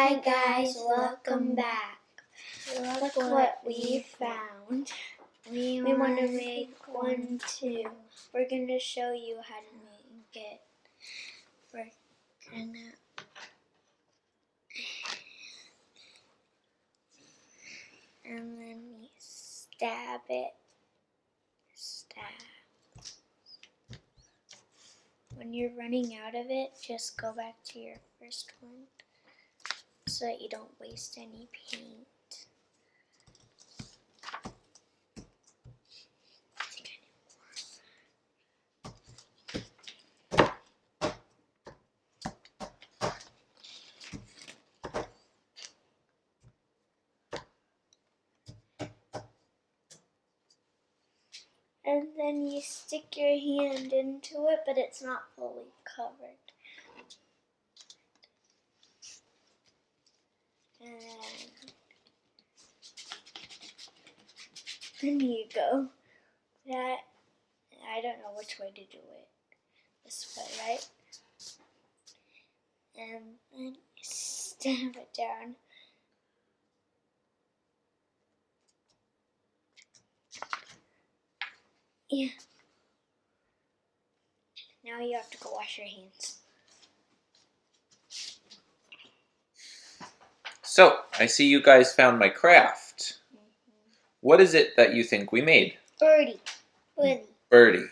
Hi guys, welcome back. Look what we found. We want to make one too. We're going to show you how to make it. We're going to... And then we stab it. Stab. When you're running out of it, just go back to your first one so that you don't waste any paint. And then you stick your hand into it, but it's not fully covered. And then you go. That, I don't know which way to do it. This way, right? And then you stab it down. Yeah. Now you have to go wash your hands. So, I see you guys found my craft. What is it that you think we made? Birdie. Birdie.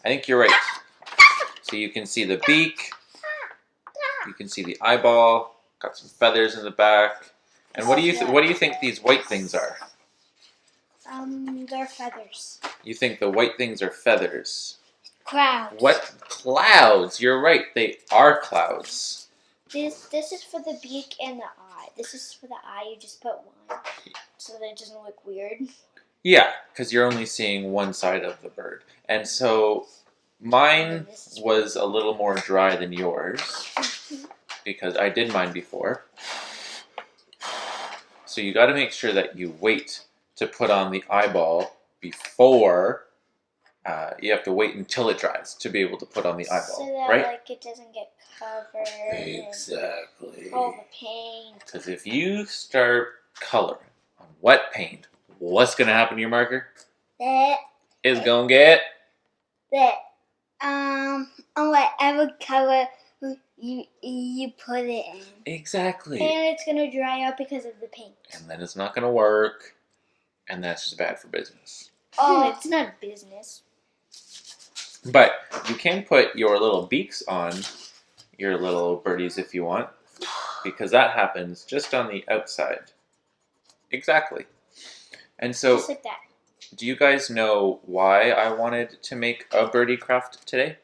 I think you're right. So you can see the beak. You can see the eyeball. Got some feathers in the back. And what do you think these white things are? They're feathers. You think the white things are feathers? Clouds. What? Clouds. You're right. They are clouds. This is for the beak and the eye. This is for the eye. You just put one so that it doesn't look weird. Yeah, because you're only seeing one side of the bird. And so mine was a little more dry than yours because I did mine before. So you got to make sure that you wait to put on the eyeball before. You have to wait until it dries to be able to put on the eyeball, so that, right? Like it doesn't get covered. Exactly. All the paint. Because if you start coloring on wet paint, what's going to happen to your marker? It's going to get... On whatever color you put it in. Exactly. And it's going to dry out because of the paint. And then it's not going to work. And that's just bad for business. Oh, it's not business. But you can put your little beaks on your little birdies if you want. Because that happens just on the outside. Exactly. And so, just like that. Do you guys know why I wanted to make a birdie craft today?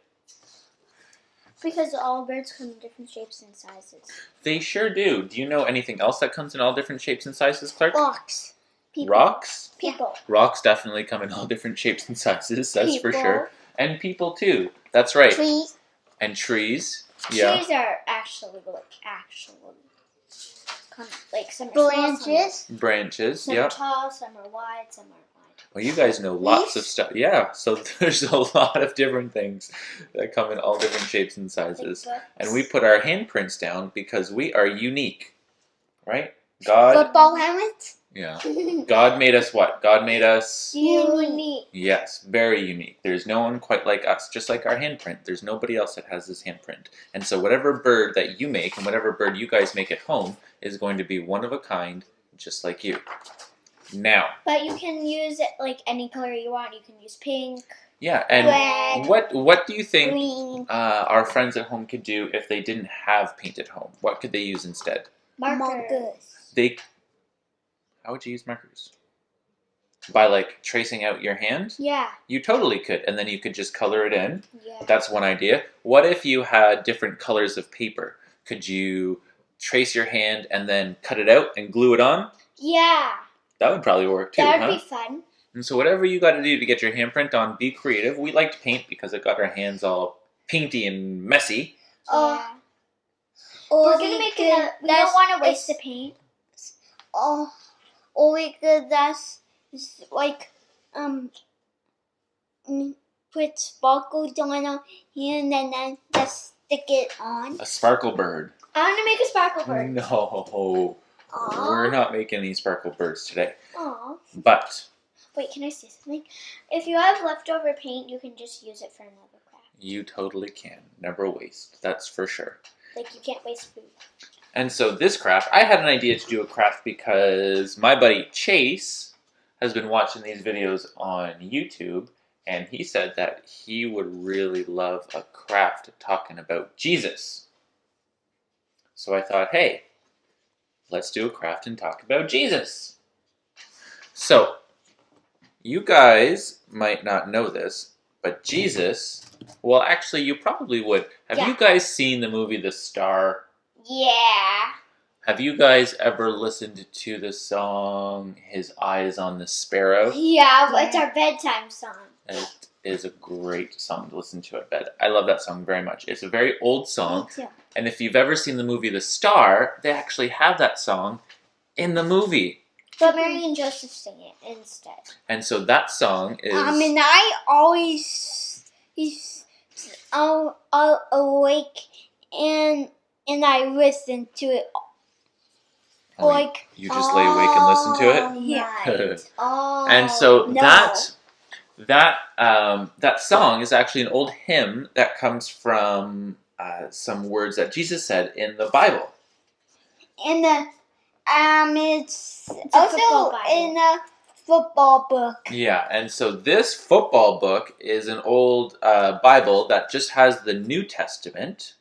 Because all birds come in different shapes and sizes. They sure do. Do you know anything else that comes in all different shapes and sizes, Clark? Rocks. People. Rocks? People. Rocks definitely come in all different shapes and sizes, that's for sure. And people too. That's right. Trees. And trees. Yeah. Trees are actually like some are branches. Branches, Some yeah. are tall, some are wide, some aren't wide. Well, you guys know lots of stuff. Yeah, so there's a lot of different things that come in all different shapes and sizes. Like and we put our handprints down because we are unique. Right? God. Football helmets? Yeah. God made us what? God made us... Unique. Yes, very unique. There's no one quite like us, just like our handprint. There's nobody else that has this handprint. And so whatever bird that you make and whatever bird you guys make at home is going to be one of a kind, just like you. Now. But you can use it like any color you want. You can use pink. Yeah, and red, what do you think green, our friends at home could do if they didn't have paint at home? What could they use instead? markers. How would you use markers? By like tracing out your hand? Yeah. You totally could, and then you could just color it in. Yeah. That's one idea. What if you had different colors of paper? Could you trace your hand and then cut it out and glue it on? Yeah. That would probably work too, That would be fun. And so whatever you got to do to get your handprint on, be creative. We liked paint because it got our hands all painty and messy. Yeah. We're gonna make it. We don't want to waste the paint. Or we could just like put sparkles on our hand and then just stick it on. A sparkle bird. I want to make a sparkle bird. No. Aw. We're not making any sparkle birds today. Aw. But Wait, can I say something? If you have leftover paint, you can just use it for another craft. you totally can. Never waste. That's for sure. Like, you can't waste food. And so this craft, I had an idea to do a craft because my buddy Chase has been watching these videos on YouTube, and he said that he would really love a craft talking about Jesus. So I thought, hey, let's do a craft and talk about Jesus. So, you guys might not know this, but Jesus, well, actually, you probably would. Have Yeah. you guys seen the movie The Star? Yeah. Have you guys ever listened to the song His Eyes on the Sparrow? Yeah, but it's our bedtime song. It is a great song to listen to at bed. I love that song very much. It's a very old song, Me too. and if you've ever seen the movie The Star, they actually have that song in the movie. But Mary and Joseph sing it instead. And so that song is... And I always, I'll awake and I listen to it. Oh, Like, you just lay awake and listen to it? Yeah. Oh, And so no. that song is actually an old hymn that comes from some words that Jesus said in the Bible. And it's a also football Bible. in a football book. Yeah, and so this football book is an old Bible that just has the New Testament.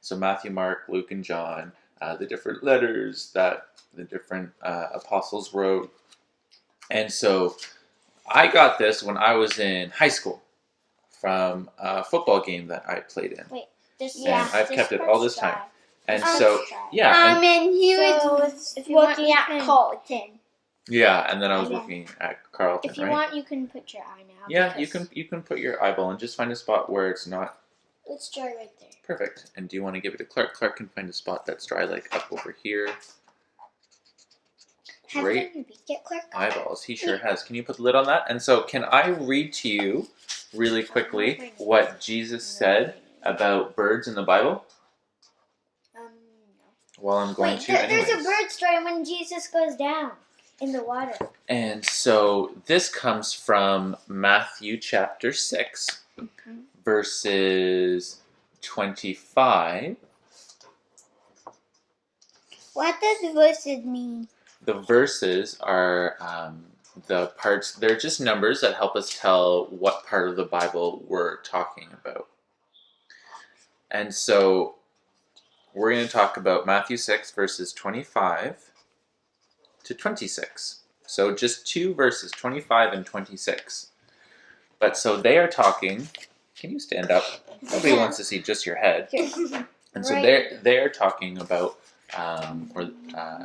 So Matthew, Mark, Luke, and John, the different letters that the different apostles wrote. And so I got this when I was in high school from a football game that I played in. I've kept it all this time. And so, yeah. And he So was if you want, working you at can- Carlton. Yeah, and then I was Yeah. working at Carlton, If you right? want, you can put your eye now. Yeah, because- you can put your eyeball and just find a spot where it's not Let's try right there. perfect. And do you want to give it to Clark? Clark can find a spot that's dry, like up over here. Great Get Clark. eyeballs. He sure has. Can you put the lid on that? And so, can I read to you really quickly what Jesus said about birds in the Bible? No. Well, I'm going Wait, to there's a anyways. bird story when Jesus goes down in the water. And so this comes from Matthew chapter 6, verses 25. What does verses mean? The verses are the parts, they're just numbers that help us tell what part of the Bible we're talking about. And so we're going to talk about Matthew 6, verses 25 to 26. So just two verses, 25 and 26. But so they are talking. Can you stand up? Nobody wants to see just your head. And so they're talking about something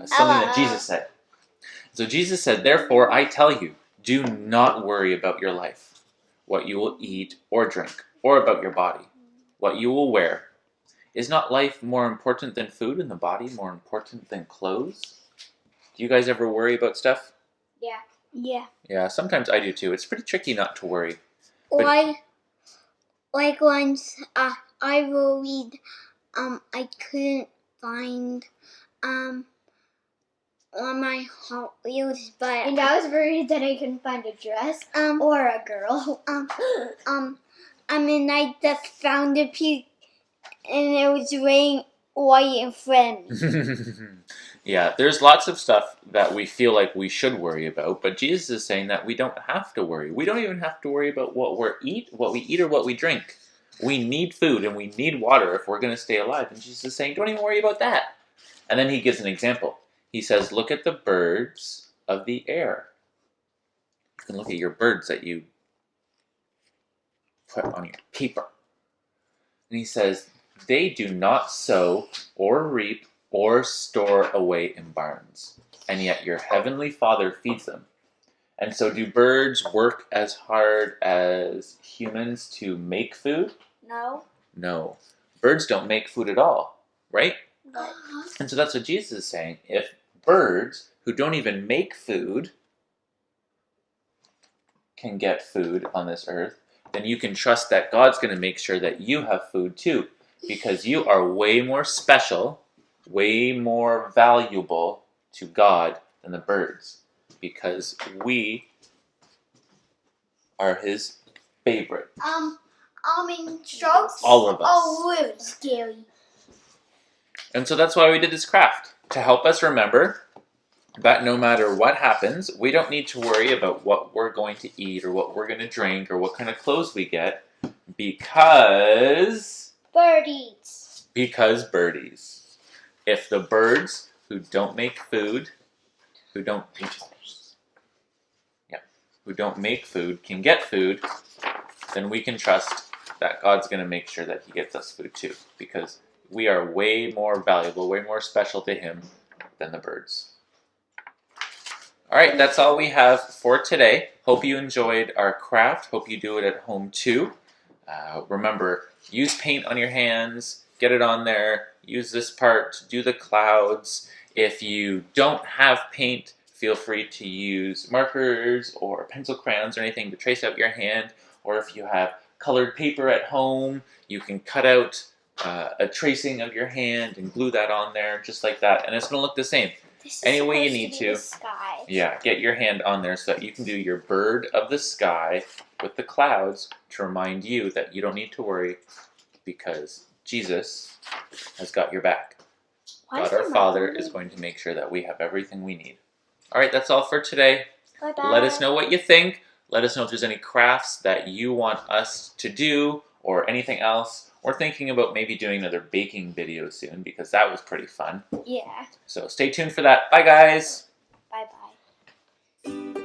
that Jesus said. So Jesus said, "Therefore I tell you, do not worry about your life, what you will eat or drink, or about your body, what you will wear. Is not life more important than food, and the body more important than clothes?" Do you guys ever worry about stuff? Yeah. Yeah, sometimes I do too. It's pretty tricky not to worry. Like once I worried I couldn't find on my Hot Wheels, but And I was worried that I couldn't find a dress or a girl. I just found a piece and it was wearing white and friendly. Yeah, there's lots of stuff that we feel like we should worry about, but Jesus is saying that we don't have to worry. We don't even have to worry about what we eat or what we drink. We need food and we need water if we're going to stay alive. And Jesus is saying, don't even worry about that. And then he gives an example. He says, look at the birds of the air. You can look at your birds that you put on your paper. And he says, they do not sow or reap or store away in barns, and yet your heavenly Father feeds them. And so do birds work as hard as humans to make food? No. No. Birds don't make food at all, right? But And so that's what Jesus is saying. If birds who don't even make food can get food on this earth, then you can trust that God's going to make sure that you have food too. because you are way more special, way more valuable to God than the birds, because we are His favorite. Strokes. All of us. Oh, really scary. And so that's why we did this craft, to help us remember that no matter what happens, we don't need to worry about what we're going to eat or what we're going to drink or what kind of clothes we get, because Birdies. If the birds who don't make food, who don't make food can get food, then we can trust that God's going to make sure that He gets us food too, because we are way more valuable, way more special to Him than the birds. All right, that's all we have for today. Hope you enjoyed our craft. Hope you do it at home too. Remember, use paint on your hands, get it on there, use this part to do the clouds. If you don't have paint, feel free to use markers or pencil crayons or anything to trace out your hand. Or if you have colored paper at home, you can cut out a tracing of your hand and glue that on there just like that. And it's going to look the same. Any way you need to. Yeah, get your hand on there so that you can do your bird of the sky with the clouds to remind you that you don't need to worry because Jesus has got your back. God our Father is going to make sure that we have everything we need. All right, that's all for today. Bye-bye. Let us know what you think. Let us know if there's any crafts that you want us to do or anything else. We're thinking about maybe doing another baking video soon because that was pretty fun. Yeah. So stay tuned for that. Bye, guys. Bye-bye.